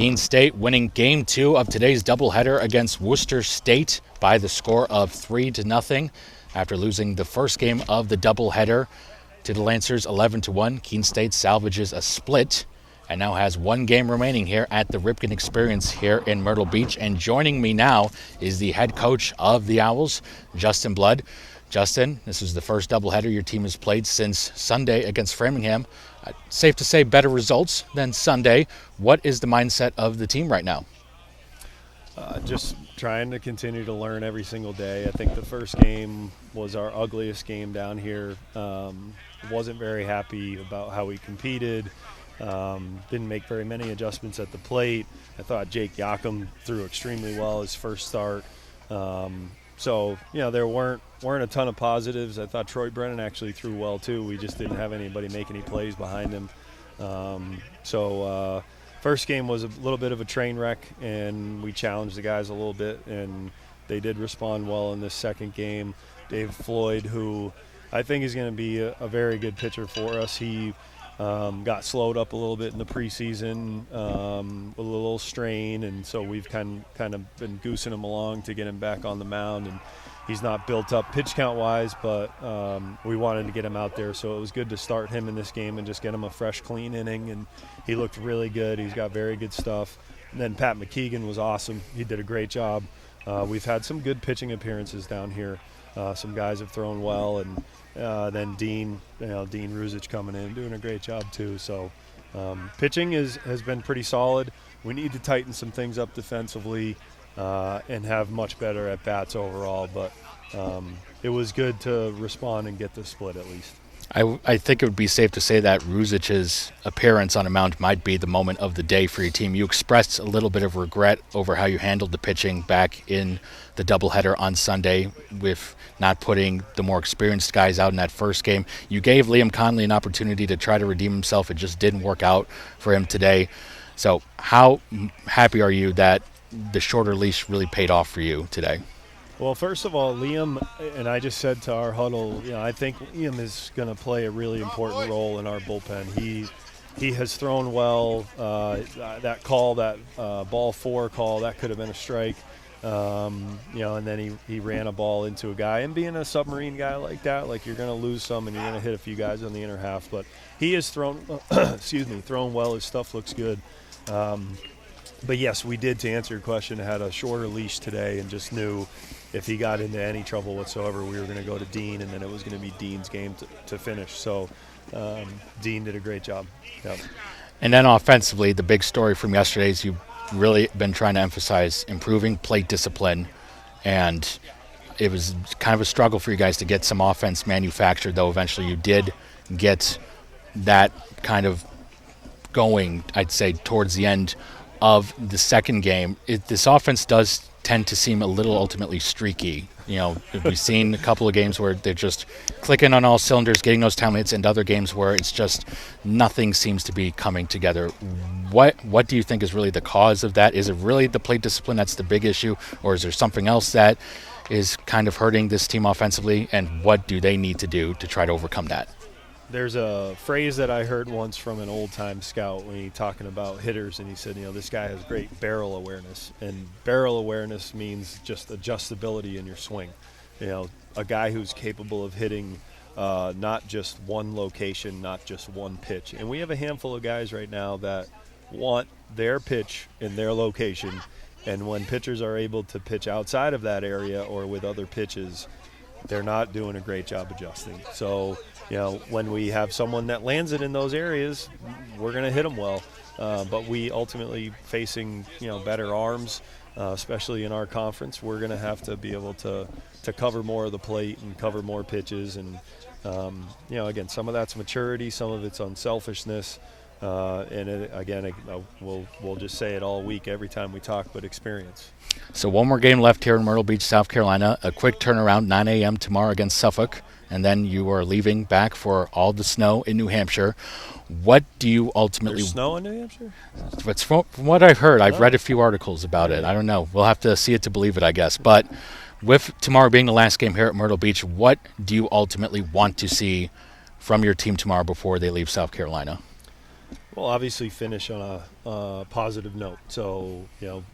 Keene State winning Game 2 of today's doubleheader against Worcester State by the score of 3-0. After losing the first game of the doubleheader to the Lancers 11-1, Keene State salvages a split and now has one game remaining here at the Ripken Experience here in Myrtle Beach. And joining me now is the head coach of the Owls, Justin Blood. Justin, this is the first doubleheader your team has played since Sunday against Framingham. Safe to say better results than Sunday. What is the mindset of the team right now? Just trying to continue to learn every single day. I think the first game was our ugliest game down here. Wasn't very happy about how we competed. Didn't make very many adjustments at the plate. I thought Jake Yakum threw extremely well his first start. So, there weren't a ton of positives. I thought Troy Brennan actually threw well too. We just didn't have anybody make any plays behind him. First game was a little bit of a train wreck, and we challenged the guys a little bit, and they did respond well in this second game. Dave Floyd, who I think is going to be a very good pitcher for us. He got slowed up a little bit in the preseason with a little strain, and so we've kind of been goosing him along to get him back on the mound. And he's not built up pitch count wise, but we wanted to get him out there, so it was good to start him in this game and just get him a fresh, clean inning. And he looked really good. He's got very good stuff. And then Pat McKeegan was awesome. He did a great job. We've had some good pitching appearances down here. Some guys have thrown well, and then Dean Ruzich coming in, doing a great job too. So pitching has been pretty solid. We need to tighten some things up defensively and have much better at bats overall. But it was good to respond and get the split at least. I think it would be safe to say that Ruzich's appearance on a mound might be the moment of the day for your team. You expressed a little bit of regret over how you handled the pitching back in the doubleheader on Sunday with not putting the more experienced guys out in that first game. You gave Liam Conley an opportunity to try to redeem himself. It just didn't work out for him today. So how happy are you that the shorter leash really paid off for you today? Well, first of all, Liam, and I just said to our huddle, I think Liam is going to play a really important role in our bullpen. He has thrown well. That call, that ball 4 call, that could have been a strike. And then he ran a ball into a guy. And being a submarine guy like that, like you're going to lose some and you're going to hit a few guys on the inner half. But he has thrown, thrown well. His stuff looks good. But yes, we did, to answer your question, had a shorter leash today and just knew if he got into any trouble whatsoever, we were going to go to Dean, and then it was going to be Dean's game to finish. So Dean did a great job. Yep. And then offensively, the big story from yesterday is you've really been trying to emphasize improving plate discipline, and it was kind of a struggle for you guys to get some offense manufactured, though eventually you did get that kind of going, I'd say, towards the end of the second game. This offense does tend to seem a little ultimately streaky. We've seen a couple of games where they're just clicking on all cylinders, getting those time hits, and other games where it's just nothing seems to be coming together. What do you think is really the cause of that? Is it really the plate discipline that's the big issue, or is there something else that is kind of hurting this team offensively, and what do they need to do to try to overcome that? There's a phrase that I heard once from an old-time scout when he talking about hitters, and he said, this guy has great barrel awareness. And barrel awareness means just adjustability in your swing. A guy who's capable of hitting not just one location, not just one pitch. And we have a handful of guys right now that want their pitch in their location, and when pitchers are able to pitch outside of that area or with other pitches, they're not doing a great job adjusting. So, when we have someone that lands it in those areas, we're going to hit them well. But we ultimately facing, better arms, especially in our conference, we're going to have to be able to cover more of the plate and cover more pitches. And, again, some of that's maturity, some of it's unselfishness. We'll just say it all week every time we talk, but experience. So one more game left here in Myrtle Beach, South Carolina. A quick turnaround, 9 a.m. tomorrow against Suffolk, and then you are leaving back for all the snow in New Hampshire. What do you ultimately... There's snow in New Hampshire? It's from what I've heard. I've read a few articles about it. I don't know. We'll have to see it to believe it, I guess. But with tomorrow being the last game here at Myrtle Beach, what do you ultimately want to see from your team tomorrow before they leave South Carolina? Well, obviously finish on a positive note. So,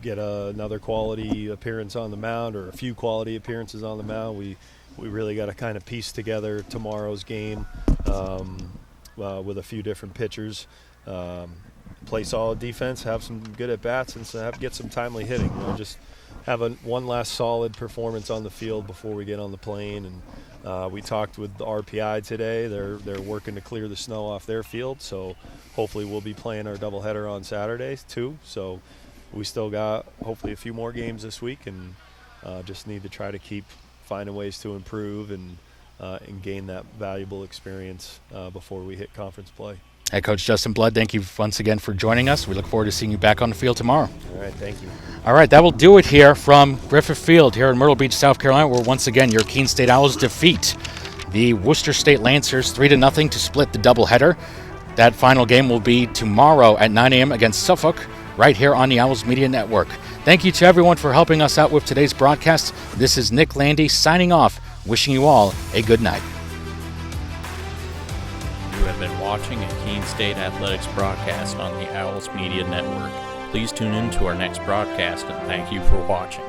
get another quality appearance on the mound, or a few quality appearances on the mound. We really got to kind of piece together tomorrow's game with a few different pitchers. Play solid defense, have some good at-bats, and get some timely hitting. Just have one last solid performance on the field before we get on the plane. And we talked with the RPI today. They're working to clear the snow off their field, so hopefully we'll be playing our doubleheader on Saturdays too. So we still got hopefully a few more games this week, and just need to try to keep finding ways to improve and gain that valuable experience before we hit conference play. Head Coach Justin Blood, thank you once again for joining us. We look forward to seeing you back on the field tomorrow. All right, thank you. All right, that will do it here from Griffith Field here in Myrtle Beach, South Carolina, where once again your Keene State Owls defeat the Worcester State Lancers 3-0 to split the doubleheader. That final game will be tomorrow at 9 a.m. against Suffolk, right here on the Owls Media Network. Thank you to everyone for helping us out with today's broadcast. This is Nick Landi signing off, wishing you all a good night. You have been watching a Keene State Athletics broadcast on the Owls Media Network. Please tune in to our next broadcast, and thank you for watching.